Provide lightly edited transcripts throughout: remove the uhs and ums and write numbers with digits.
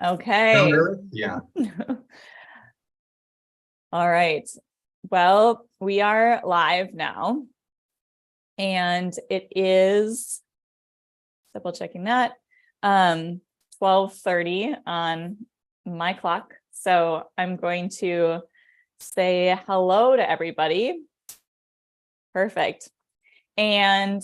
Okay. Yeah. All right. Well, we are live now. And it is, double checking that, 12:30 on my clock. So I'm going to say hello to everybody. Perfect. And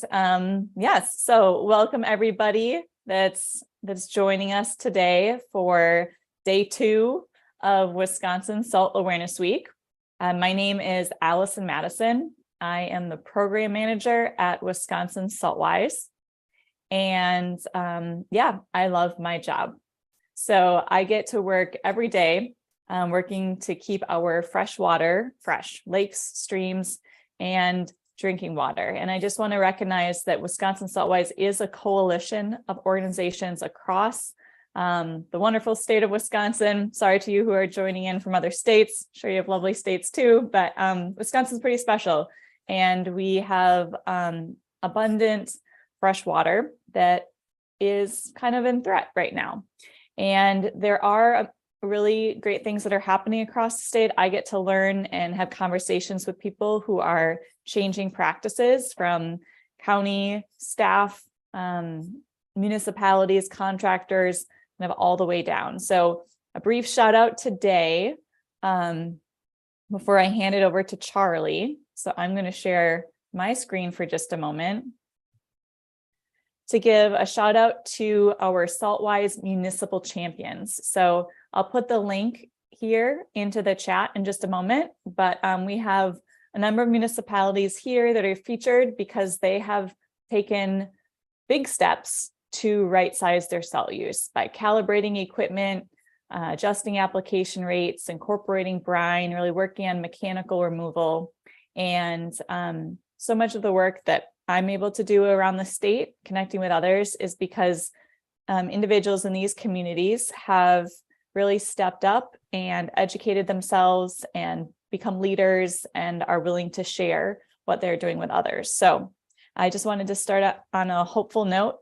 yes, so welcome everybody that's joining us today for day 2 of Wisconsin Salt Awareness Week. My name is Allison Madison. I am the program manager at Wisconsin Saltwise. And yeah, I love my job. So I get to work every day working to keep our fresh water fresh, lakes, streams, and drinking water. And I just want to recognize that Wisconsin Saltwise is a coalition of organizations across the wonderful state of Wisconsin. Sorry to you who are joining in from other states. I'm sure you have lovely states too, but Wisconsin's pretty special. And we have abundant fresh water that is kind of in threat right now. And there are really great things that are happening across the state. I get to learn and have conversations with people who are changing practices from county staff, municipalities, contractors, kind of all the way down. So a brief shout out today before I hand it over to Charlie. So I'm going to share my screen for just a moment to give a shout out to our Saltwise municipal champions. So I'll put the link here into the chat in just a moment, but we have a number of municipalities here that are featured because they have taken big steps to right-size their salt use by calibrating equipment, adjusting application rates, incorporating brine, really working on mechanical removal. And so much of the work that I'm able to do around the state, connecting with others, is because individuals in these communities have really stepped up and educated themselves and become leaders and are willing to share what they're doing with others. So I just wanted to start on a hopeful note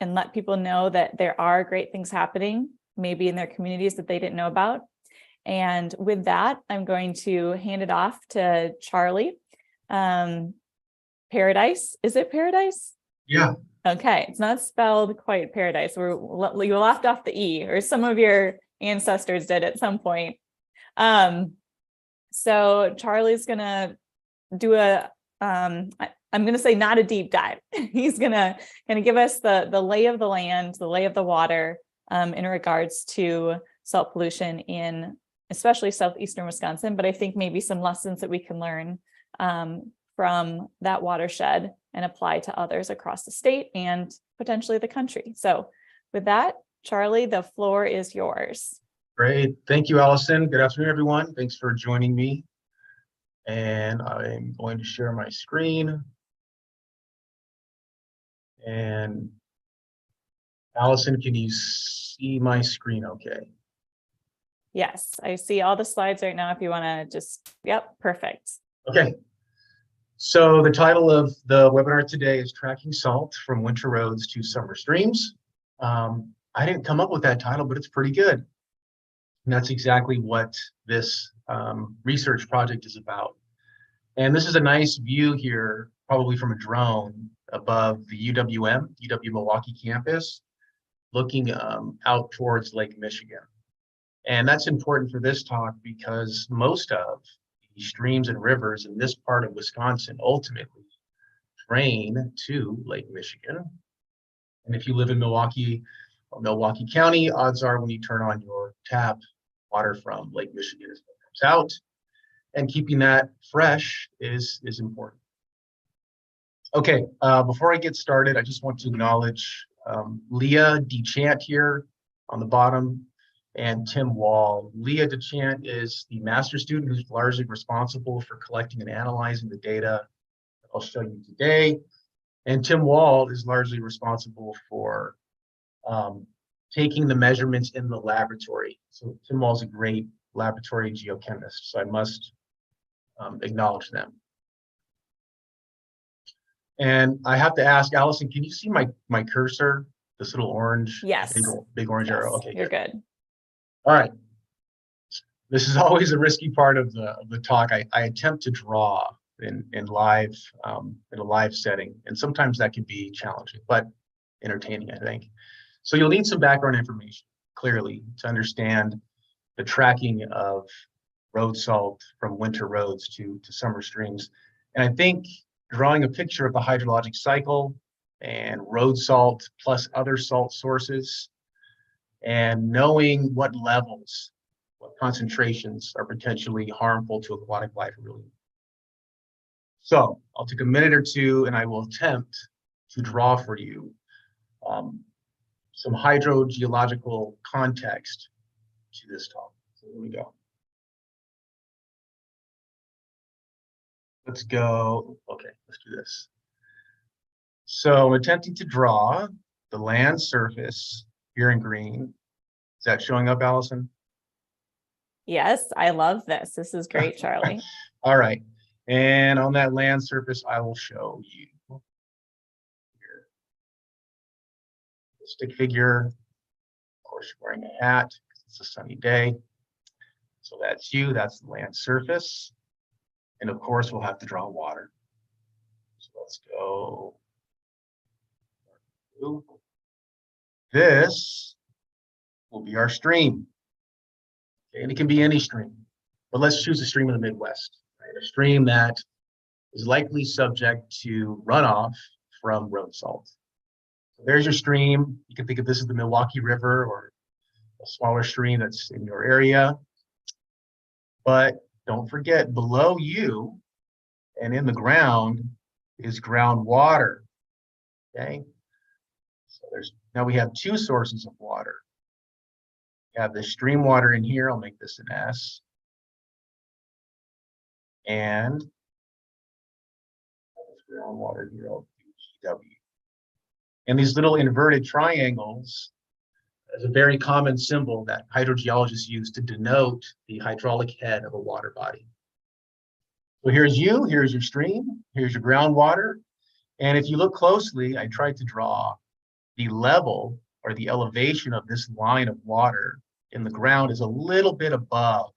and let people know that there are great things happening, maybe in their communities that they didn't know about. And with that, I'm going to hand it off to Charlie. Paradis, is it Paradis? Yeah. Okay, it's not spelled quite Paradise. You left off the E, or some of your ancestors did at some point. So Charlie's gonna do a, I'm gonna say not a deep dive. He's gonna give us the lay of the land, the lay of the water in regards to salt pollution in especially southeastern Wisconsin, but I think maybe some lessons that we can learn from that watershed and apply to others across the state and potentially the country. So with that, Charlie, the floor is yours. Great. Thank you, Allison. Good afternoon, everyone. Thanks for joining me. And I'm going to share my screen. And Allison, can you see my screen okay? Yes, I see all the slides right now. If you want to just, yep, perfect. Okay. So the title of the webinar today is Tracking Salt from Winter Roads to Summer Streams. I didn't come up with that title, but it's pretty good. And that's exactly what this research project is about. And this is a nice view here, probably from a drone above the UW-Milwaukee campus, looking out towards Lake Michigan. And that's important for this talk because most of streams and rivers in this part of Wisconsin ultimately drain to Lake Michigan. And if you live in Milwaukee or Milwaukee County, odds are when you turn on your tap, water from Lake Michigan is what comes out. And keeping that fresh is important. Okay, before I get started, I just want to acknowledge Leah DeChant here on the bottom, and Tim Wall. Leah DeChant is the master student who's largely responsible for collecting and analyzing the data that I'll show you today. And Tim Wall is largely responsible for taking the measurements in the laboratory. So Tim Wall's a great laboratory geochemist, so I must acknowledge them. And I have to ask, Allison, can you see my cursor, this little orange, yes, big orange arrow? Okay, you're good. All right. This is always a risky part of the talk. I attempt to draw in live in a live setting, and sometimes that can be challenging, but entertaining, I think. So you'll need some background information, clearly, to understand the tracking of road salt from winter roads to summer streams. And I think drawing a picture of the hydrologic cycle and road salt plus other salt sources, and knowing what levels, what concentrations are potentially harmful to aquatic life really. So I'll take a minute or two and I will attempt to draw for you some hydrogeological context to this talk. So here we go. Let's go. Okay, let's do this. So I'm attempting to draw the land surface here in green. Is that showing up, Allison? Yes, I love this. This is great, Charlie. All right. And on that land surface, I will show you here. The stick figure, of course, you're wearing a hat because it's a sunny day. So that's you, that's the land surface. And of course, we'll have to draw water. So let's go. This will be our stream. Okay, and it can be any stream, but let's choose a stream in the Midwest, right? A stream that is likely subject to runoff from road salt. So there's your stream. You can think of this as the Milwaukee River or a smaller stream that's in your area. But don't forget, below you and in the ground is groundwater. Okay. So now we have two sources of water. We have the stream water in here. I'll make this an S. And groundwater here, I'll do GW. And these little inverted triangles is a very common symbol that hydrogeologists use to denote the hydraulic head of a water body. So here's your stream, here's your groundwater. And if you look closely, I tried to draw the level or the elevation of this line of water in the ground is a little bit above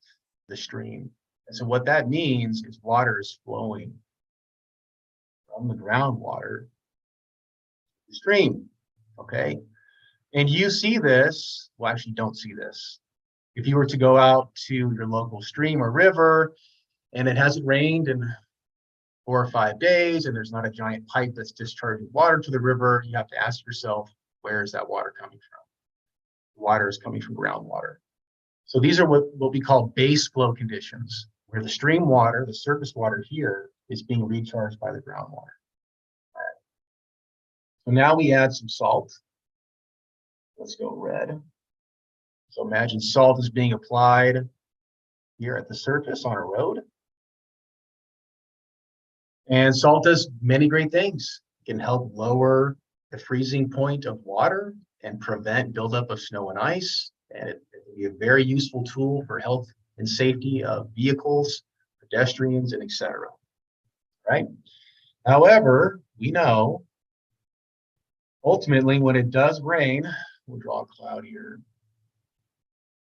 the stream. And so what that means is water is flowing from the groundwater to the stream, okay? And you see this, well, actually don't see this. If you were to go out to your local stream or river and it hasn't rained in 4 or 5 days and there's not a giant pipe that's discharging water to the river, you have to ask yourself, where is that water coming from? The water is coming from groundwater. So these are what we call base flow conditions, where the stream water, the surface water here, is being recharged by the groundwater. Right. So now we add some salt. Let's go red. So imagine salt is being applied here at the surface on a road. And salt does many great things. It can help lower the freezing point of water and prevent buildup of snow and ice. And it can be a very useful tool for health and safety of vehicles, pedestrians, and etc. Right? However, we know ultimately when it does rain, we'll draw a cloud here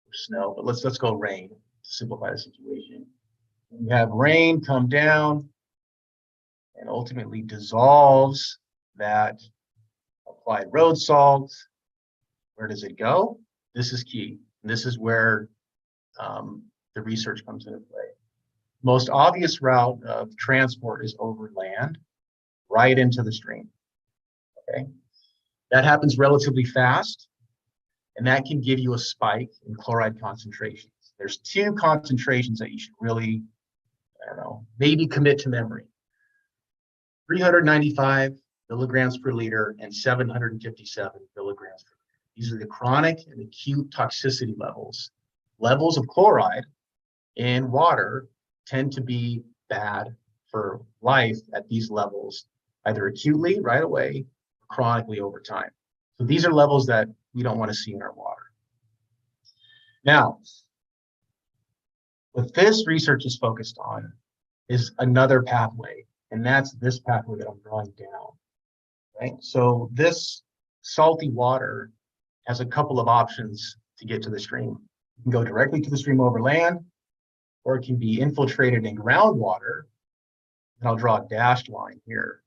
for snow, but let's go rain to simplify the situation. We have rain come down and ultimately dissolves that applied road salt. Where does it go? This is key. This is where the research comes into play. Most obvious route of transport is over land, right into the stream. Okay, that happens relatively fast, and that can give you a spike in chloride concentrations. There's 2 concentrations that you should really, I don't know, maybe commit to memory. 395 milligrams per liter and 757 milligrams per liter. These are the chronic and acute toxicity levels. Levels of chloride in water tend to be bad for life at these levels, either acutely right away or chronically over time. So these are levels that we don't want to see in our water. Now, what this research is focused on is another pathway, and that's this pathway that I'm drawing down, right? So this salty water has a couple of options to get to the stream. It can go directly to the stream over land, or it can be infiltrated in groundwater. And I'll draw a dashed line here,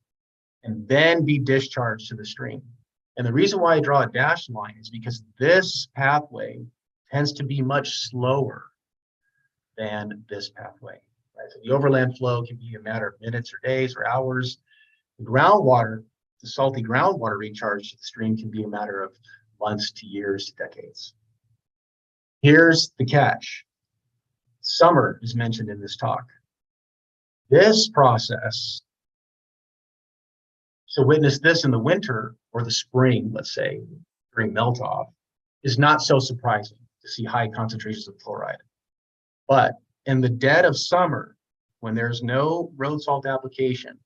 and then be discharged to the stream. And the reason why I draw a dashed line is because this pathway tends to be much slower than this pathway. Right? So the overland flow can be a matter of minutes or days or hours. The groundwater, the salty groundwater recharge to the stream can be a matter of months to years to decades. Here's the catch. Summer is mentioned in this talk. This process, to witness this in the winter or the spring, let's say, during melt off, is not so surprising to see high concentrations of chloride. But in the dead of summer, when there's no road salt application,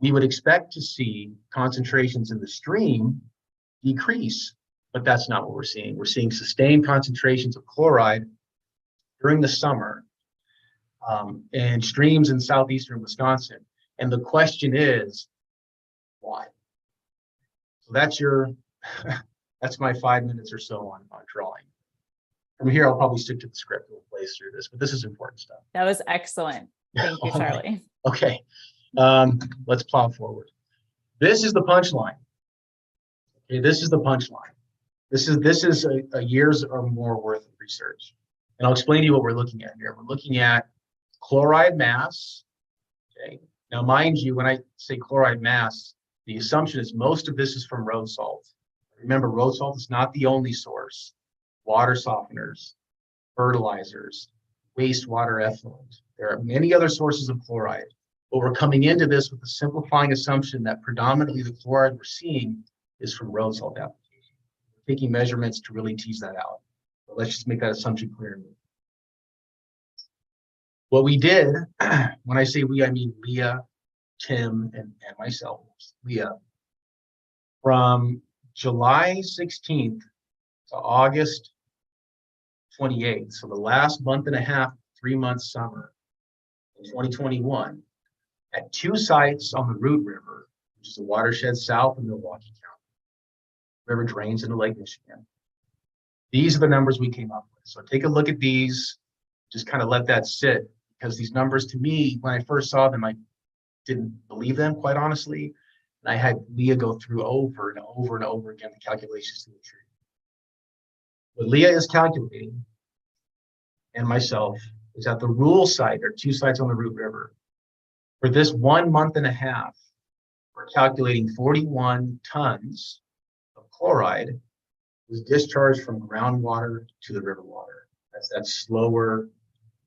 we would expect to see concentrations in the stream decrease, but that's not what we're seeing. We're seeing sustained concentrations of chloride during the summer in streams in southeastern Wisconsin. And the question is, why? So that's your, that's my 5 minutes or so on drawing. From here, I'll probably stick to the script. We'll blaze through this, but this is important stuff. That was excellent. Thank you, Charlie. Okay, let's plow forward. This is the punchline. Okay, this is the punchline. This is a year's or more worth of research. And I'll explain to you what we're looking at here. We're looking at chloride mass. Okay. Now, mind you, when I say chloride mass, the assumption is most of this is from road salt. Remember, road salt is not the only source. Water softeners, fertilizers, wastewater effluent. There are many other sources of chloride, but we're coming into this with a simplifying assumption that predominantly the chloride we're seeing is from road salt application. We're taking measurements to really tease that out. But let's just make that assumption clear. What we did, when I say we, I mean Leah, Tim, and myself, Leah, from July 16th to August 28th, so the last month and a half, 3 months summer in 2021, at 2 sites on the Root River, which is a watershed south of Milwaukee County. The river drains into Lake Michigan. These are the numbers we came up with. So take a look at these, just kind of let that sit, because these numbers, to me, when I first saw them, I didn't believe them, quite honestly. And I had Leah go through over and over and over again the calculations to the tree. What Leah is calculating, and myself, is at the Rule site, or 2 sites on the Root River. For this 1 month and a half, we're calculating 41 tons of chloride was discharged from groundwater to the river water. That's that slower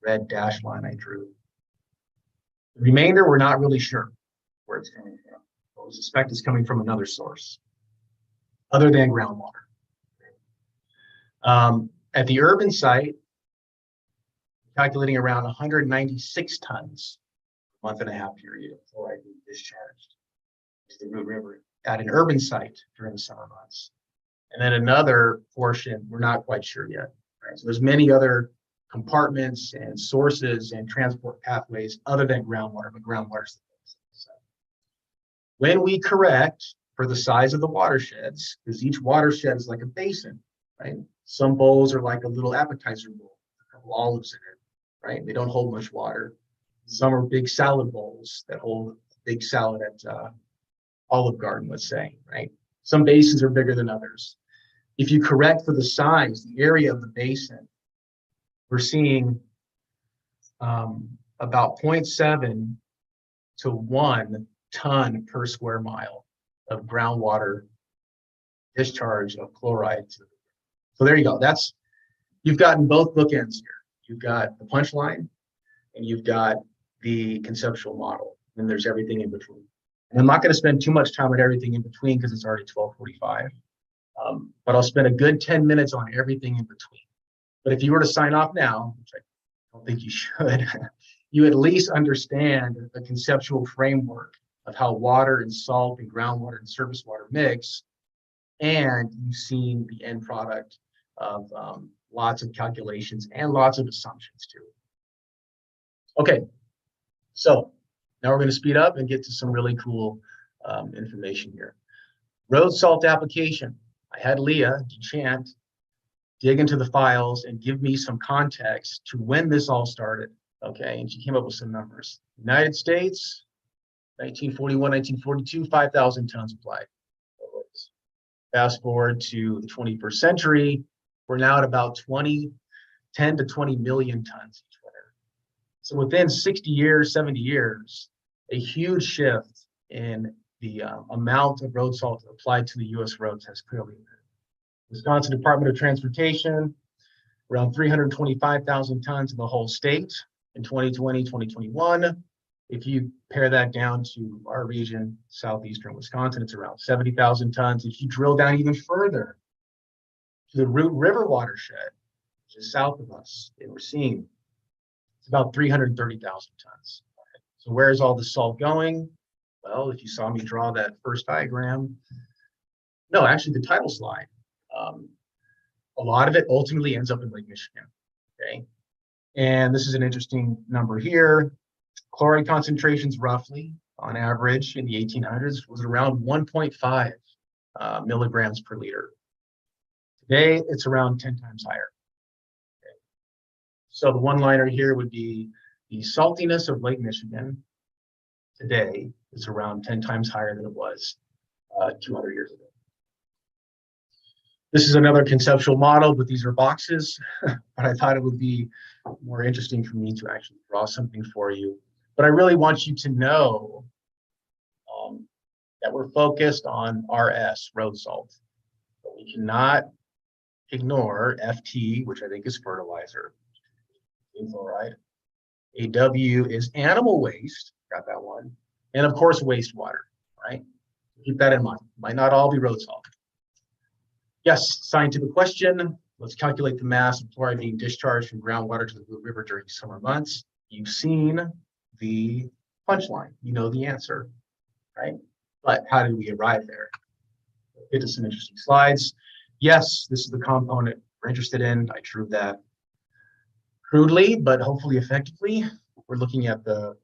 red dash line I drew. The remainder, we're not really sure where it's coming from, but we suspect it's coming from another source other than groundwater. At the urban site, calculating around 196 tons a month and a half period of chloride being discharged to the Root River at an urban site during the summer months. And then another portion, we're not quite sure yet. Right? So there's many other compartments and sources and transport pathways other than groundwater, but groundwater is the biggest. So when we correct for the size of the watersheds, because each watershed is like a basin, right? Some bowls are like a little appetizer bowl, a couple olives in it, right? They don't hold much water. Some are big salad bowls that hold a big salad at Olive Garden, let's say, right? Some basins are bigger than others. If you correct for the size, the area of the basin, we're seeing about 0.7 to 1 ton per square mile of groundwater discharge of chloride. So there you go. That's, you've gotten both bookends here. You've got the punchline and you've got the conceptual model, and there's everything in between. And I'm not going to spend too much time on everything in between because it's already 12:45. But I'll spend a good 10 minutes on everything in between. But if you were to sign off now, which I don't think you should, you at least understand the conceptual framework of how water and salt and groundwater and surface water mix, and you've seen the end product of lots of calculations and lots of assumptions too. Okay, so now we're going to speed up and get to some really cool information here. Road salt application. I had Leah DeChant dig into the files and give me some context to when this all started. Okay, and she came up with some numbers. United States, 1941, 1942, 5,000 tons applied. Fast forward to the 21st century, we're now at about 10 to 20 million tons each winter. So within 60 years, 70 years, a huge shift in the amount of road salt applied to the US roads has clearly occurred. Wisconsin Department of Transportation, around 325,000 tons in the whole state in 2020, 2021. If you pare that down to our region, southeastern Wisconsin, it's around 70,000 tons. If you drill down even further to the Root River watershed, which is south of us in Racine, it's about 330,000 tons. So where's all the salt going? Well, if you saw me draw that first diagram, no, actually the title slide, a lot of it ultimately ends up in Lake Michigan, okay? And this is an interesting number here. Chloride concentrations roughly, on average, in the 1800s was around 1.5 milligrams per liter. Today, it's around 10 times higher. Okay. So the one-liner here would be the saltiness of Lake Michigan today is around 10 times higher than it was 200 years ago. This is another conceptual model, but these are boxes. But I thought it would be more interesting for me to actually draw something for you. But I really want you to know that we're focused on RS, road salt. But we cannot ignore FT, which I think is fertilizer, chloride. AW is animal waste, got that one. And of course, wastewater, right? Keep that in mind. Might not all be road salt. Yes, scientific question. Let's calculate the mass of chloride being discharged from groundwater to the Blue River during summer months. You've seen the punchline. You know the answer, right? But how did we arrive there? Get to some interesting slides. Yes, this is the component we're interested in. I drew that crudely, but hopefully effectively. We're looking at the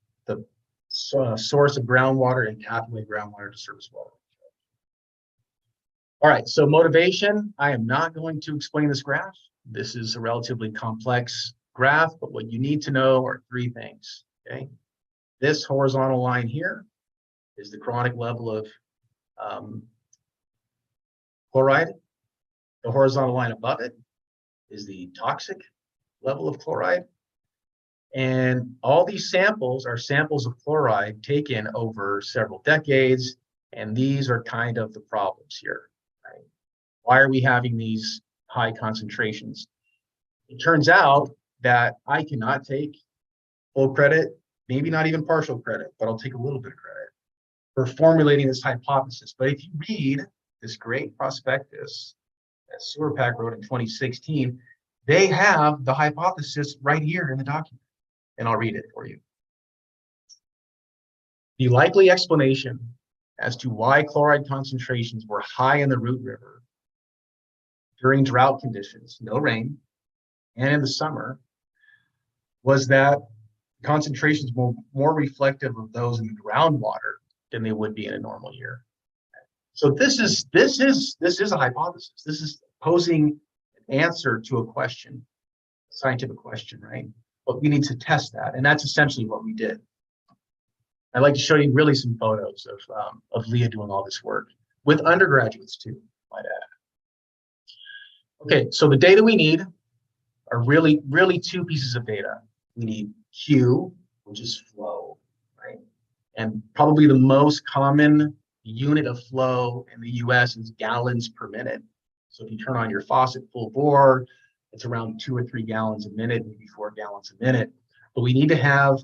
source of groundwater and pathway groundwater to surface water. All right, so motivation. I am not going to explain this graph. This is a relatively complex graph, but what you need to know are three things, okay? This horizontal line here is the chronic level of chloride. The horizontal line above it is the toxic level of chloride. And all these samples are samples of chloride taken over several decades, and these are kind of the problems here. Right? Why are we having these high concentrations? It turns out that I cannot take full credit, maybe not even partial credit, but I'll take a little bit of credit for formulating this hypothesis. But if you read this great prospectus that Sewer Pack wrote in 2016, they have the hypothesis right here in the document, and I'll read it for you. The likely explanation as to why chloride concentrations were high in the Root River during drought conditions, no rain, and in the summer, was that concentrations were more reflective of those in the groundwater than they would be in a normal year. So this is a hypothesis. This is posing an answer to a question, a scientific question, right? But we need to test that, and that's essentially what we did. I'd like to show you really some photos of Leah doing all this work with undergraduates too, might add. Okay, so the data we need are really two pieces of data. We need Q, which is flow, right? And probably the most common unit of flow in the US is gallons per minute. So if you turn on your faucet full bore, it's around 2 or 3 gallons a minute, maybe 4 gallons a minute. But we need to have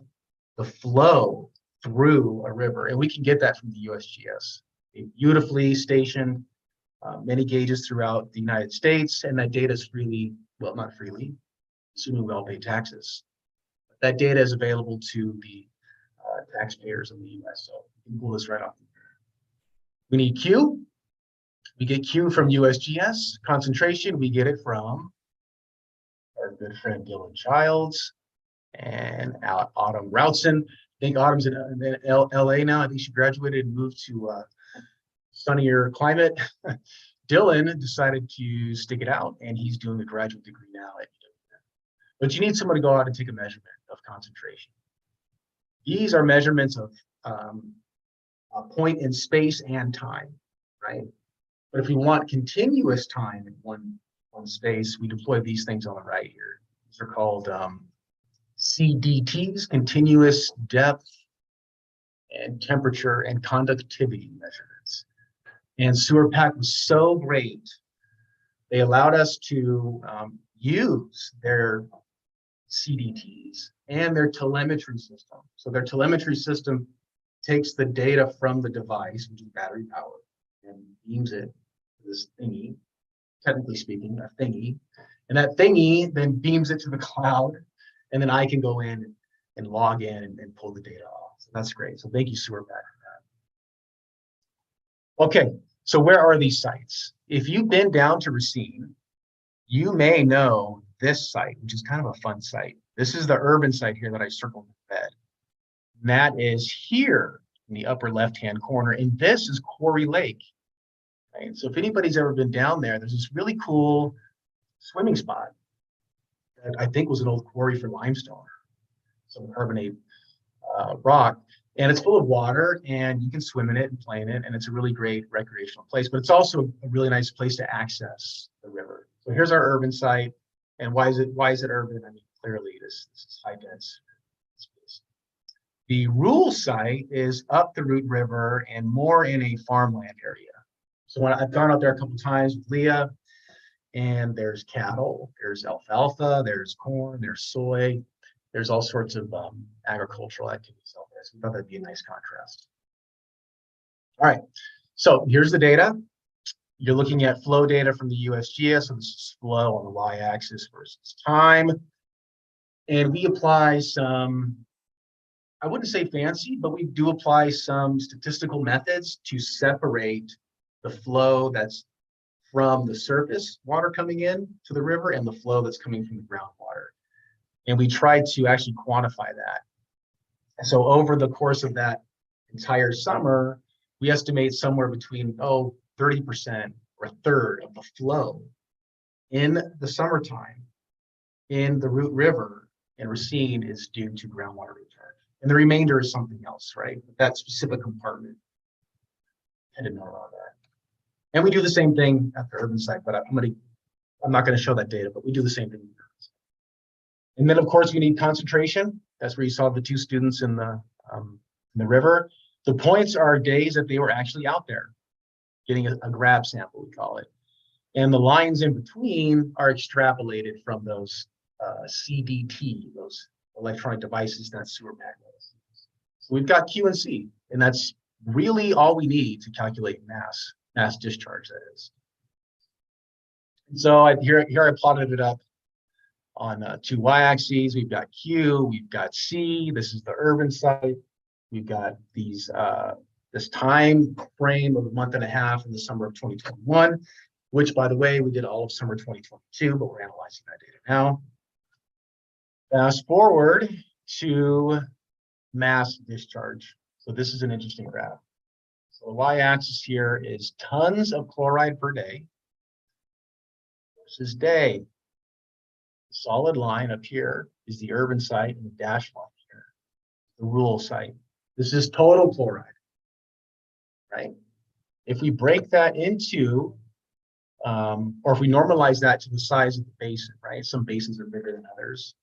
the flow through a river, and we can get that from the USGS. They beautifully stationed many gauges throughout the United States, and that data is freely, well, not freely, assuming we all pay taxes. That data is available to the taxpayers in the US, so you can pull this right off. We need Q. We get Q from USGS. Concentration, we get it from our good friend Dylan Childs and Autumn Routson. I think Autumn's in LA now. I think she graduated and moved to sunnier climate. Dylan decided to stick it out, and he's doing a graduate degree now at UW. But you need someone to go out and take a measurement of concentration. These are measurements of a point in space and time, right? But if we want continuous time in one space, we deploy these things on the right here. These are called CDTs, continuous depth and temperature and conductivity measurements. And SewerPack was so great, they allowed us to use their CDTs and their telemetry system. So their telemetry system takes the data from the device, which is battery powered, and beams it to this thingy, technically speaking, a thingy. And that thingy then beams it to the cloud, and then I can go in and log in and pull the data off. So that's great. So thank you, SewerPack, for that. Okay, so where are these sites? If you've been down to Racine, you may know this site, which is kind of a fun site. This is the urban site here that I circled in red. And that is here in the upper left-hand corner, and this is Quarry Lake. Right? So if anybody's ever been down there, there's this really cool swimming spot that I think was an old quarry for limestone, some carbonate rock, and it's full of water, and you can swim in it and play in it, and it's a really great recreational place, but it's also a really nice place to access the river. So here's our urban site, and why is it urban? I mean, clearly this is high dense space. The rural site is up the Root River and more in a farmland area. So when I've gone out there a couple times with Leah, and there's cattle, there's alfalfa, there's corn, there's soy, there's all sorts of agricultural activities out there. So we thought that'd be a nice contrast. All right, so here's the data. You're looking at flow data from the USGS, so this is flow on the y-axis versus time. And we apply some, I wouldn't say fancy, but we do apply some statistical methods to separate the flow that's from the surface water coming in to the river and the flow that's coming from the groundwater. And we tried to actually quantify that. And so over the course of that entire summer, we estimate somewhere between 30% or a third of the flow in the summertime in the Root River and Racine is due to groundwater recharge. And the remainder is something else, right? But that specific compartment, I didn't know about that. And we do the same thing at the urban site, but I'm not going to show that data, but we do the same thing. And then of course we need concentration. That's where you saw the two students in the river. The points are days that they were actually out there getting a grab sample, we call it. And the lines in between are extrapolated from those CDT, those electronic devices that SewerPack does. So we've got Q and C, and that's really all we need to calculate mass discharge, that is. And so here I plotted it up on two y-axes. We've got Q, we've got C. This is the urban site. We've got these this time frame of a month and a half in the summer of 2021, which, by the way, we did all of summer 2022, but we're analyzing that data now. Fast forward to mass discharge. So this is an interesting graph. So the y-axis here is tons of chloride per day versus day. The solid line up here is the urban site, and the dashed line here, the rural site. This is total chloride, right? If we break that into, or if we normalize that to the size of the basin, right? Some basins are bigger than others.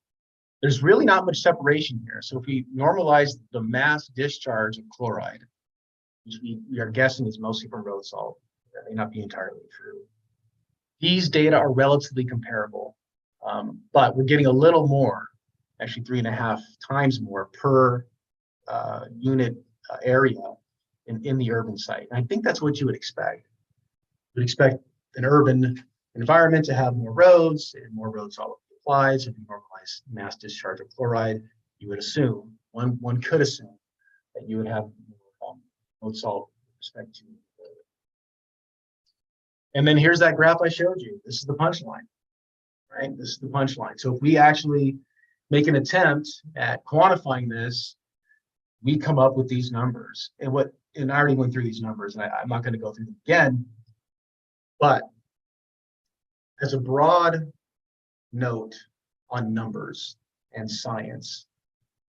There's really not much separation here. So if we normalize the mass discharge of chloride, which we are guessing is mostly from road salt, that may not be entirely true. These data are relatively comparable, but we're getting a little more, actually 3.5 times more per unit area in the urban site. And I think that's what you would expect. You would expect an urban environment to have more roads, and more road salt applies. If you normalize mass discharge of chloride, you would assume, one could assume that you would have road salt with respect to. And then here's that graph I showed you. This is the punchline, right? This is the punchline. So if we actually make an attempt at quantifying this, we come up with these numbers. And I already went through these numbers, and I'm not going to go through them again. But as a broad note on numbers and science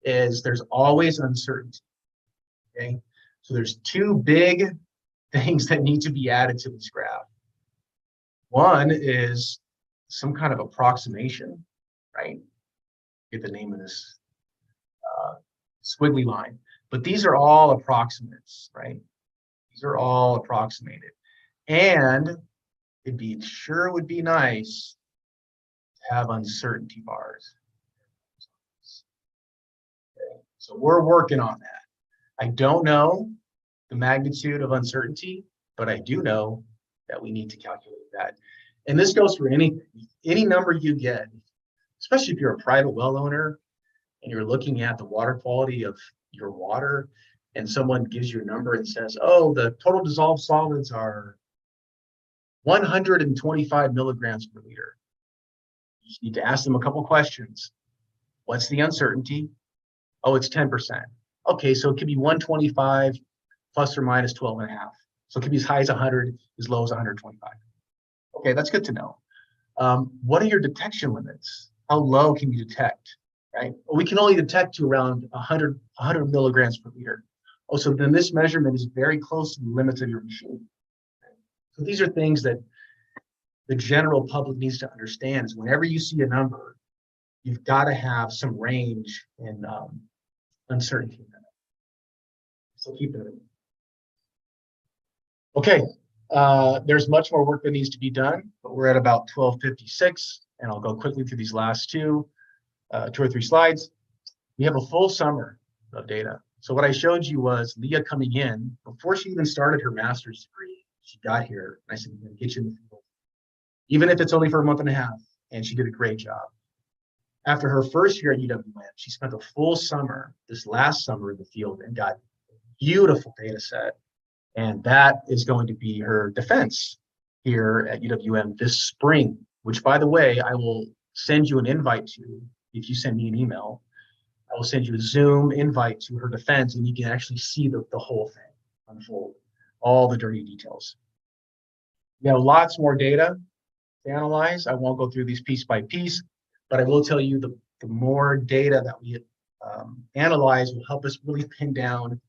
is there's always uncertainty, okay? So there's two big things that need to be added to this graph. One is some kind of approximation, right? Get the name of this squiggly line, but these are all approximates, right? These are all approximated. And it sure would be nice to have uncertainty bars. Okay. So we're working on that. I don't know the magnitude of uncertainty, but I do know that we need to calculate that. And this goes for any number you get, especially if you're a private well owner and you're looking at the water quality of your water, and someone gives you a number and says, oh, the total dissolved solvents are 125 milligrams per liter. You need to ask them a couple questions. What's the uncertainty? Oh, it's 10%. Okay, so it could be 125 plus or minus 12 and a half. So it could be as high as 100, as low as 125. Okay, that's good to know. What are your detection limits? How low can you detect, right? Well, we can only detect to around 100 milligrams per liter. Oh, so then this measurement is very close to the limits of your machine. So these are things that the general public needs to understand is whenever you see a number, you've got to have some range and uncertainty in that. So keep it in mind. Okay, there's much more work that needs to be done, but we're at about 12:56, and I'll go quickly through these last two or three slides. We have a full summer of data. So what I showed you was Leah coming in before she even started her master's degree. She got here, and I said, I'm going to get you in the field, even if it's only for a month and a half, and she did a great job. After her first year at UWM, she spent a full summer, this last summer in the field, and got a beautiful data set. And that is going to be her defense here at UWM this spring, which, by the way, I will send you an invite to. If you send me an email, I will send you a Zoom invite to her defense, and you can actually see the whole thing unfold, all the dirty details. We have lots more data to analyze. I won't go through these piece by piece, but I will tell you the more data that we analyze will help us really pin down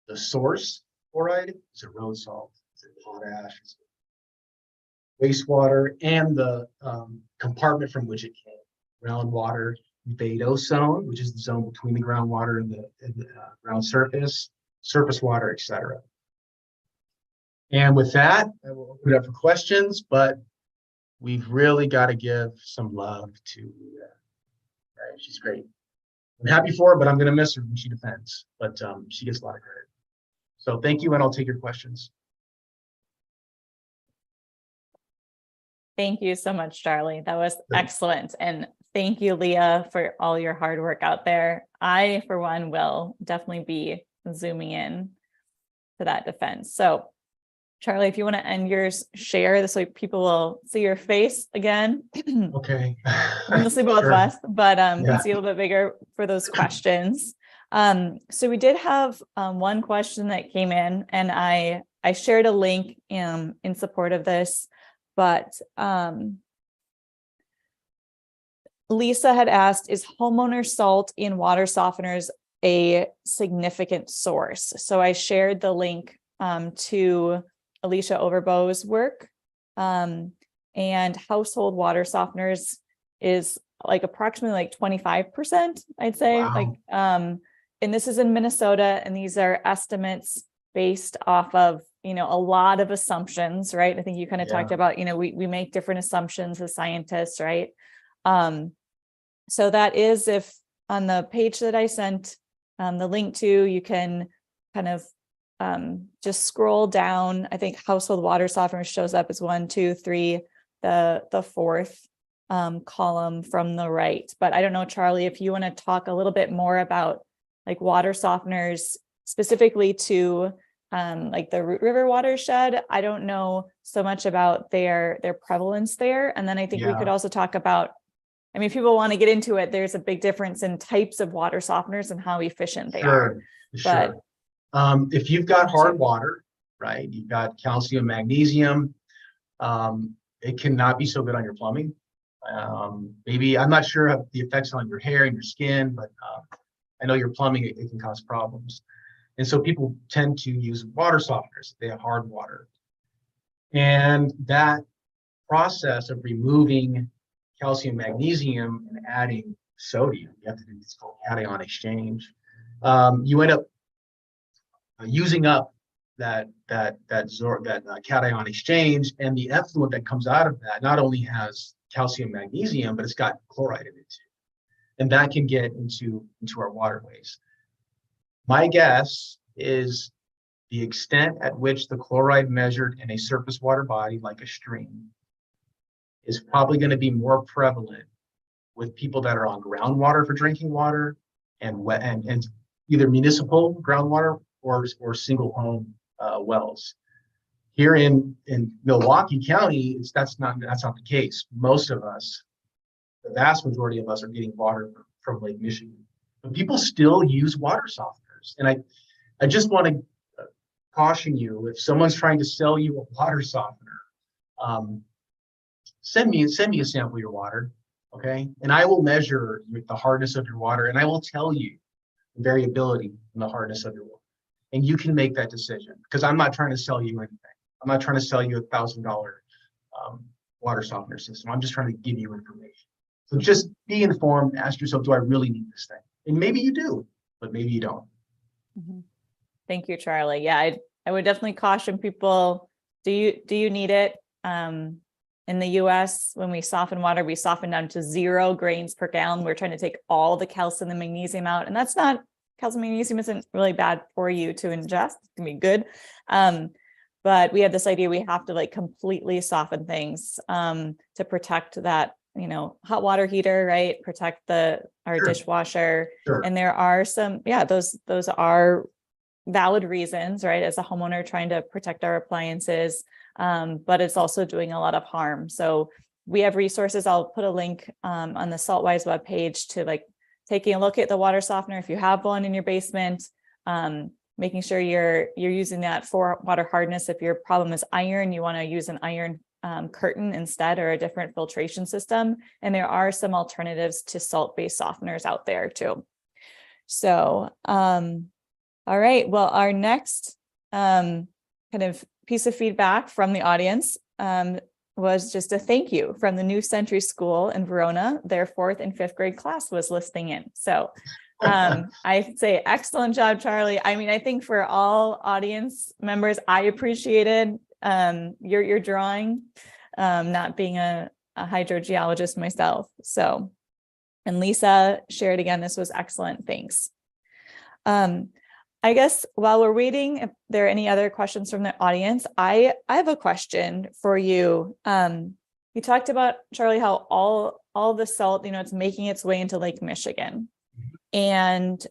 the source. Chloride, is it road salt, is it potash, is it wastewater, and the compartment from which it came. Groundwater, vadose zone, which is the zone between the groundwater and the ground surface water, etc. And with that, I will open it up for questions, but we've really got to give some love to Leah. Right? She's great. I'm happy for her, but I'm going to miss her when she defends. But she gets a lot of credit. So thank you, and I'll take your questions. Thank you so much, Charlie. That was excellent. And thank you, Leah, for all your hard work out there. I, for one, will definitely be zooming in to that defense. So Charlie, if you want to end your share, this way people will see your face again. Okay. Mostly both of us, but Yeah. can see a little bit bigger for those questions. So we did have one question that came in, and I shared a link in support of this, but Lisa had asked, is homeowner salt in water softeners a significant source? So I shared the link to Alicia Overbow's work, and household water softeners is like approximately like 25%, I'd say. Wow. Like, and this is in Minnesota, and these are estimates based off of, a lot of assumptions, right? I think you kind of talked about, we make different assumptions as scientists, right? So that is, if on the page that I sent the link to, you can kind of just scroll down. I think household water softeners shows up as 1, 2, 3, the fourth column from the right. But I don't know, Charlie, if you want to talk a little bit more about like water softeners specifically to like the Root River watershed. I don't know so much about their prevalence there. And then I think we could also talk about, if people want to get into it, there's a big difference in types of water softeners and how efficient they are. Sure. If you've got hard water, right, you've got calcium, magnesium, It cannot be so good on your plumbing. Maybe, I'm not sure of the effects on your hair and your skin, but I know your plumbing, it can cause problems. And so people tend to use water softeners. They have hard water. And that process of removing calcium, magnesium, and adding sodium, you have to do this called cation exchange. You end up using up that cation exchange, and the effluent that comes out of that not only has calcium, magnesium, but it's got chloride in it too, and that can get into our waterways. My guess is the extent at which the chloride measured in a surface water body like a stream is probably going to be more prevalent with people that are on groundwater for drinking water and wet and either municipal groundwater or single home wells. Here in Milwaukee County, that's not the case. Most of us, the vast majority of us, are getting water from Lake Michigan, but people still use water softeners. And I just want to caution you, if someone's trying to sell you a water softener, send me a sample of your water, okay? And I will measure the hardness of your water, and I will tell you the variability in the hardness of your water. And you can make that decision, because I'm not trying to sell you anything. I'm not trying to sell you $1,000 water softener system. I'm just trying to give you information. So just be informed, ask yourself, do I really need this thing? And maybe you do, but maybe you don't. Mm-hmm. Thank you, Charlie. Yeah, I would definitely caution people, do you need it? In the US, when we soften water, we soften down to 0 grains per gallon. We're trying to take all the calcium and magnesium out. And that's not, calcium and magnesium isn't really bad for you to ingest. It can be good. But we have this idea we have to like completely soften things to protect that, hot water heater, right? Protect our Sure. dishwasher. Sure. And there are some, those are valid reasons, right? As a homeowner trying to protect our appliances, but it's also doing a lot of harm. So we have resources. I'll put a link on the Saltwise webpage to like taking a look at the water softener if you have one in your basement, making sure you're using that for water hardness. If your problem is iron, you want to use an iron curtain instead, or a different filtration system. And there are some alternatives to salt-based softeners out there too. So, all right. Well, our next kind of piece of feedback from the audience was just a thank you from the New Century School in Verona. Their 4th and 5th grade class was listening in. So I say excellent job, Charlie. I mean, I think for all audience members, I appreciated your drawing, not being a hydrogeologist myself. So, and Lisa shared again, this was excellent. Thanks. I guess while we're waiting, if there are any other questions from the audience, I have a question for you. You talked about, Charlie, how all the salt, it's making its way into Lake Michigan. And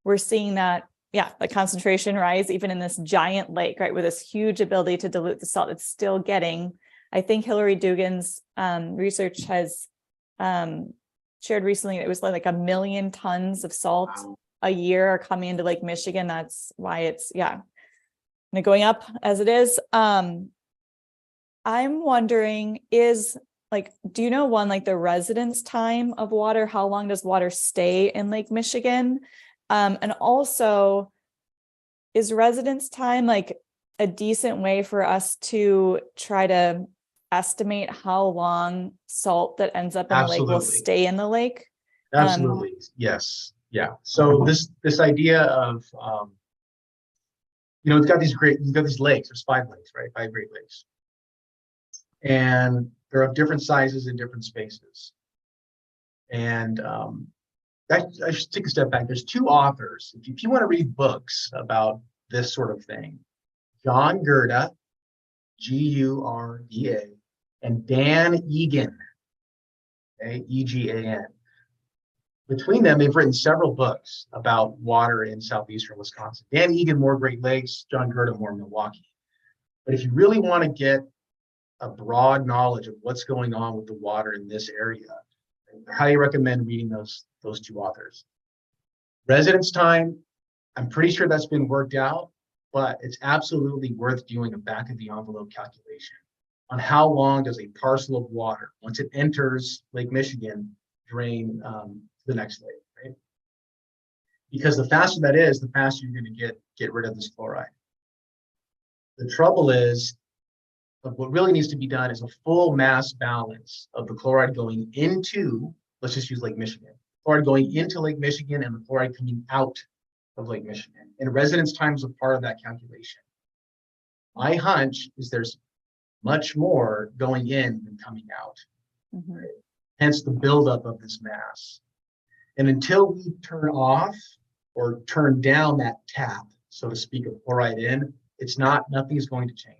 we're seeing that, the concentration rise even in this giant lake, right, with this huge ability to dilute the salt. It's still getting, I think Hillary Dugan's research has shared recently, it was like 1 million tons of salt a year are coming into Lake Michigan. That's why it's, going up as it is. I'm wondering, do you know the residence time of water? How long does water stay in Lake Michigan? And also, is residence time a decent way for us to try to estimate how long salt that ends up in the lake will stay in the lake? Absolutely. Yes. Yeah. So this idea of, you've got these lakes. There's 5 lakes, right? 5 Great Lakes. And they're of different sizes and different spaces. And I should take a step back. There's 2 authors. If you want to read books about this sort of thing, John Gerda, Gurda, and Dan Egan, Egan. Between them, they've written several books about water in southeastern Wisconsin. Dan Egan, more Great Lakes, John Gerda, more Milwaukee. But if you really want to get a broad knowledge of what's going on with the water in this area, I highly recommend reading those 2 authors. Residence time, I'm pretty sure that's been worked out, but it's absolutely worth doing a back of the envelope calculation on how long does a parcel of water, once it enters Lake Michigan, drain to the next lake, right? Because the faster that is, the faster you're going to get rid of this chloride. The trouble is, what really needs to be done is a full mass balance of the chloride going into, let's just use Lake Michigan, chloride going into Lake Michigan and the chloride coming out of Lake Michigan. And residence time is a part of that calculation. My hunch is there's much more going in than coming out. Mm-hmm. Right? Hence the buildup of this mass. And until we turn off or turn down that tap, so to speak, of chloride in, nothing's going to change.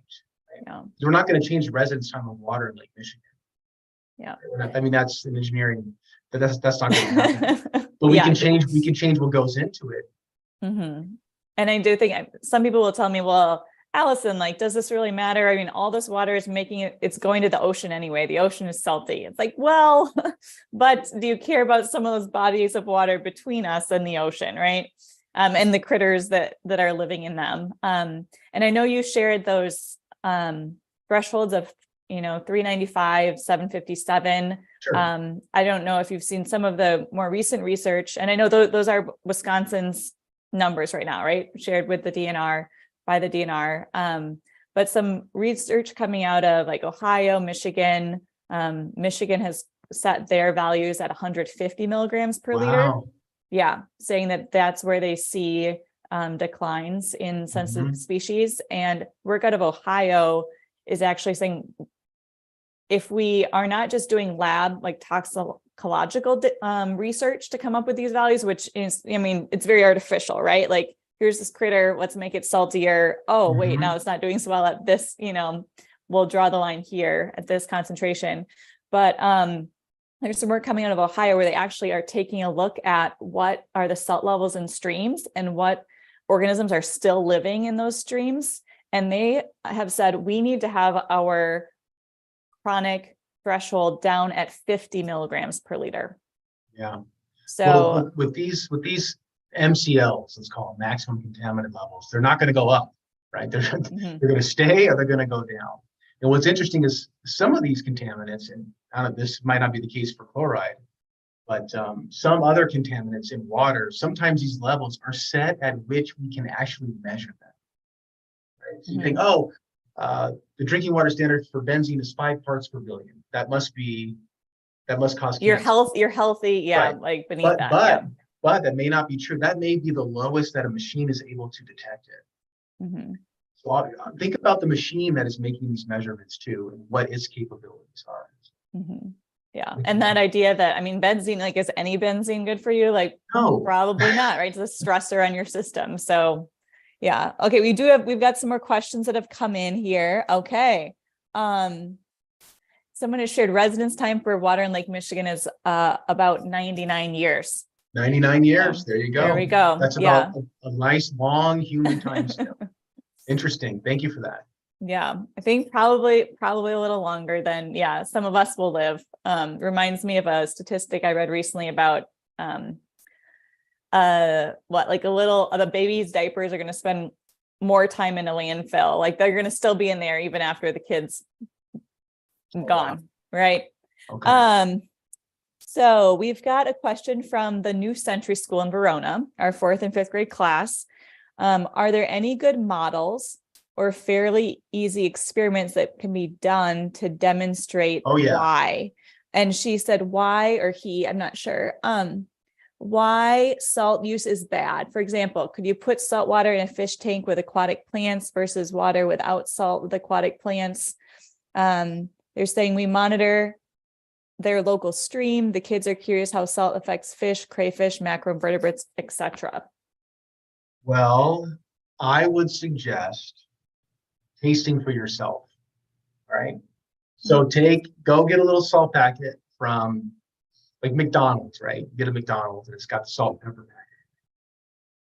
Right? Yeah. We're not going to change the residence time of water in Lake Michigan. Yeah. I mean, that's an engineering, but that's not going to happen. But we Yeah. can change what goes into it. Mm-hmm. And I do think some people will tell me, well, Allison, like, does this really matter? I mean, all this water is it's going to the ocean anyway. The ocean is salty. It's like, well, but do you care about some of those bodies of water between us and the ocean, right? And the critters that are living in them. And I know you shared those thresholds of, 395, 757. Sure. I don't know if you've seen some of the more recent research, and I know those are Wisconsin's numbers right now, right? Shared with the DNR. By the DNR, but some research coming out of like Ohio, Michigan. Michigan has set their values at 150 milligrams per liter. Yeah, saying that that's where they see declines in sensitive species. And work out of Ohio is actually saying if we are not just doing lab like toxicological research to come up with these values, which is, it's very artificial, right? Like, here's this critter, let's make it saltier. Oh, wait, now it's not doing so well at this, we'll draw the line here at this concentration. But there's some work coming out of Ohio where they actually are taking a look at what are the salt levels in streams and what organisms are still living in those streams. And they have said, we need to have our chronic threshold down at 50 milligrams per liter. Yeah. So well, with these MCLs, let's call them maximum contaminant levels, they're not going to go up, right? They're going to stay or they're going to go down. And what's interesting is some of these contaminants, and this might not be the case for chloride, but some other contaminants in water, sometimes these levels are set at which we can actually measure them. Right? So you think, the drinking water standard for benzene is 5 parts per billion. That must cause you're cancer. you're healthy, yeah, right. Like beneath that. But that may not be true. That may be the lowest that a machine is able to detect it. So think about the machine that is making these measurements too, and what its capabilities are. Yeah, and that idea that, benzene, like, is any benzene good for you? Like, no, probably not, right? It's a stressor on your system. So, yeah. Okay, we've got some more questions that have come in here. Okay. Someone has shared residence time for water in Lake Michigan is about 99 years. 99 years. So, there you go. There we go. That's about a nice long human time scale. Interesting. Thank you for that. Yeah, I think probably a little longer than some of us will live. Reminds me of a statistic I read recently about the baby's diapers are going to spend more time in a landfill. Like, they're going to still be in there even after the kid's gone, right? Okay. So we've got a question from the New Century School in Verona, our 4th and 5th grade class. Are there any good models or fairly easy experiments that can be done to demonstrate why? And she said why, or he, I'm not sure, why salt use is bad. For example, could you put salt water in a fish tank with aquatic plants versus water without salt with aquatic plants? They're saying we monitor their local stream. The kids are curious how salt affects fish, crayfish, macroinvertebrates, etc. Well, I would suggest tasting for yourself. All right. So go get a little salt packet from like McDonald's, right? Get a McDonald's and it's got the salt and pepper packet.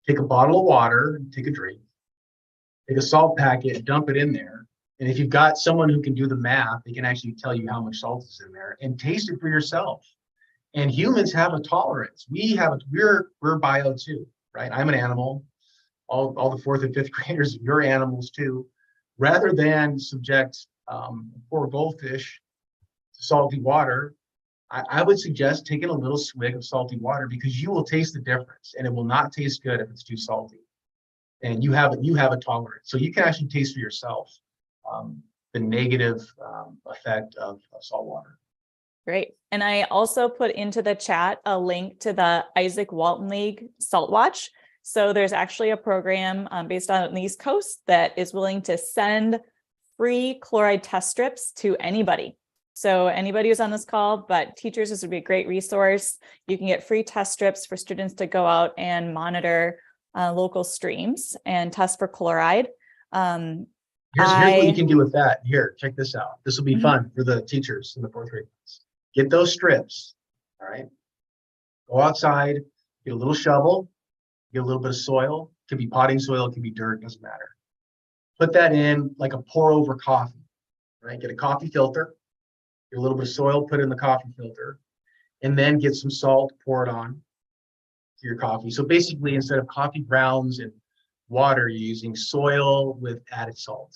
Take a bottle of water, take a drink, take a salt packet, dump it in there. And if you've got someone who can do the math, they can actually tell you how much salt is in there and taste it for yourself. And humans have a tolerance. We're bio too, right? I'm an animal. All the 4th and 5th graders, you're animals too. Rather than subject poor goldfish to salty water, I would suggest taking a little swig of salty water, because you will taste the difference, and it will not taste good if it's too salty. And you have a tolerance, so you can actually taste for yourself the negative effect of salt water. Great. And I also put into the chat a link to the Isaac Walton League Salt Watch. So there's actually a program based on the East Coast that is willing to send free chloride test strips to anybody. So anybody who's on this call, but teachers, this would be a great resource. You can get free test strips for students to go out and monitor local streams and test for chloride. Here's what you can do with that. Here, check this out. This will be fun for the teachers in the 4th grade class. Get those strips, all right? Go outside, get a little shovel, get a little bit of soil. It could be potting soil, it could be dirt, doesn't matter. Put that in like a pour over coffee, right? Get a coffee filter, get a little bit of soil, put it in the coffee filter, and then get some salt, pour it on to your coffee. So basically, instead of coffee grounds and water, you're using soil with added salt.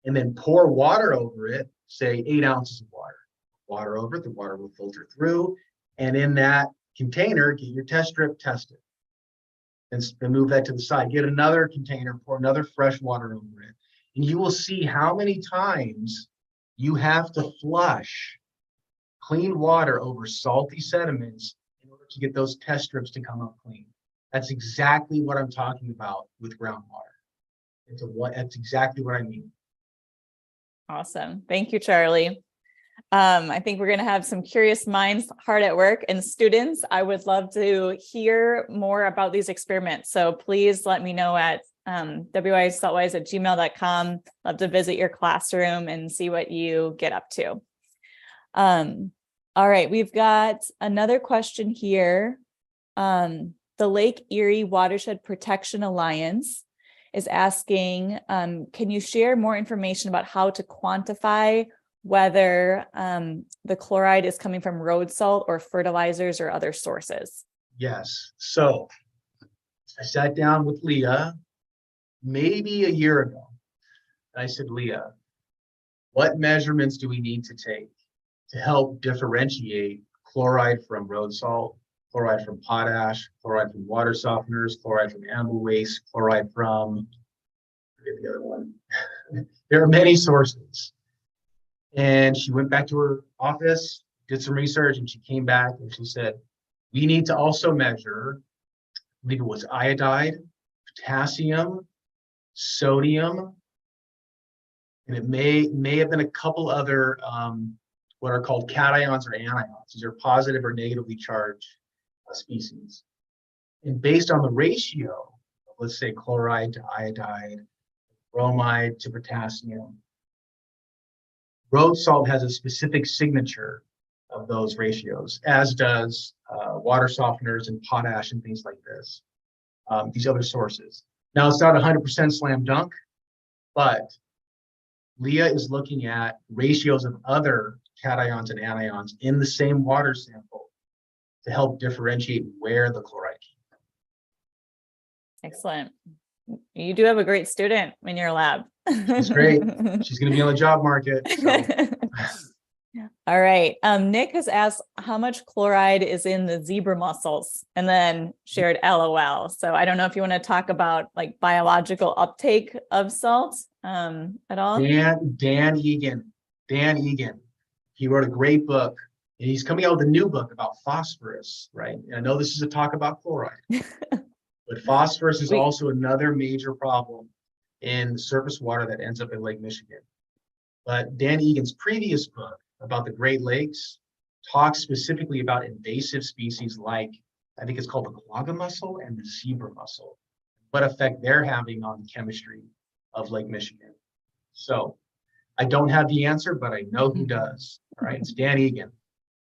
And then pour water over it, say 8 ounces of water. Water over it, the water will filter through. And in that container, get your test strip, test it. And move that to the side. Get another container, pour another fresh water over it. And you will see how many times you have to flush clean water over salty sediments in order to get those test strips to come up clean. That's exactly what I'm talking about with groundwater. That's exactly what I mean. Awesome. Thank you, Charlie. I think we're going to have some curious minds hard at work, and students, I would love to hear more about these experiments. So please let me know at wissaltwise@gmail.com. Love to visit your classroom and see what you get up to. All right, we've got another question here. The Lake Erie Watershed Protection Alliance is asking, can you share more information about how to quantify whether the chloride is coming from road salt or fertilizers or other sources? Yes. So I sat down with Leah maybe a year ago. I said, Leah, what measurements do we need to take to help differentiate chloride from road salt, chloride from potash, chloride from water softeners, chloride from animal waste, chloride from, forget the other one. There are many sources. And she went back to her office, did some research, and she came back and she said, we need to also measure, I believe it was iodide, potassium, sodium, and it may have been a couple other what are called cations or anions. These are positive or negatively charged species. And based on the ratio, let's say chloride to iodide, bromide to potassium, road salt has a specific signature of those ratios, as does water softeners and potash and things like this, these other sources. Now, it's not 100% slam dunk, but Leah is looking at ratios of other cations and anions in the same water sample to help differentiate where the chloride came from. Excellent. You do have a great student in your lab. She's great. She's going to be on the job market. So. All right. Nick has asked how much chloride is in the zebra mussels, and then shared LOL. So I don't know if you want to talk about like biological uptake of salt at all. Dan Egan. He wrote a great book, and he's coming out with a new book about phosphorus, right? And I know this is a talk about chloride, but phosphorus is also another major problem in surface water that ends up in Lake Michigan. But Dan Egan's previous book about the Great Lakes talks specifically about invasive species like, I think it's called the quagga mussel and the zebra mussel, what effect they're having on the chemistry of Lake Michigan. So I don't have the answer, but I know who does. All right, it's Dan Egan.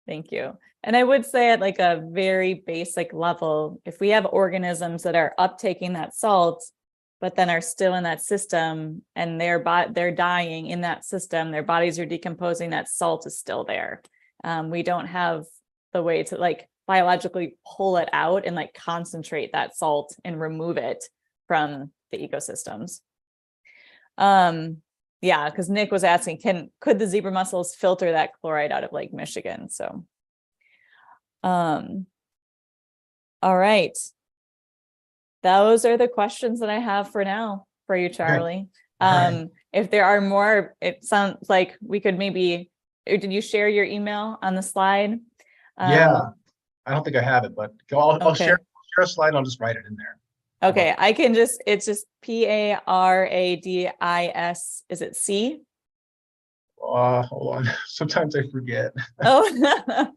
Thank you. And I would say at like a very basic level, if we have organisms that are uptaking that salt, but then are still in that system and they're dying in that system, their bodies are decomposing, that salt is still there. We don't have the way to like biologically pull it out and like concentrate that salt and remove it from the ecosystems. Yeah, because Nick was asking, could the zebra mussels filter that chloride out of Lake Michigan? So, all right. Those are the questions that I have for now for you, Charlie. All right. If there are more, it sounds like we could maybe, or did you share your email on the slide? Yeah, I don't think I have it, but I'll Okay. share a slide. I'll just write it in there. Okay, I can just, it's just Paradis, is it C? Hold on. Sometimes I forget. Oh,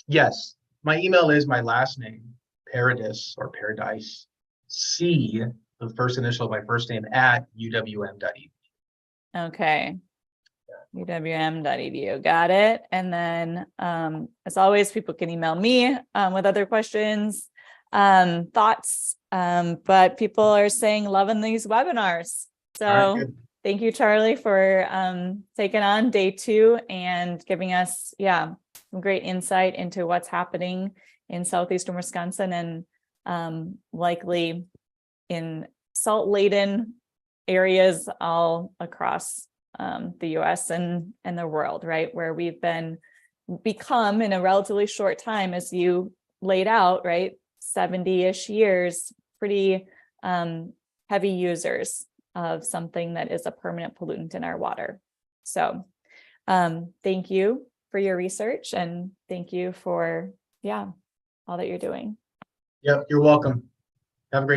Yes, my email is my last name, Paradis or Paradise, C, the first initial of my first name at uwm.edu. okay. uwm.edu, got it. And then, as always, people can email me with other questions, thoughts, but people are saying loving these webinars. All right, So good. thank you, Charlie, for taking on day 2 and giving us, some great insight into what's happening in southeastern Wisconsin and likely in salt-laden areas all across the US and the world, right? Where we've become in a relatively short time, as you laid out, right? 70-ish years, pretty heavy users of something that is a permanent pollutant in our water. So thank you for your research, and thank you for, all that you're doing. Yep, you're welcome. Have a great day.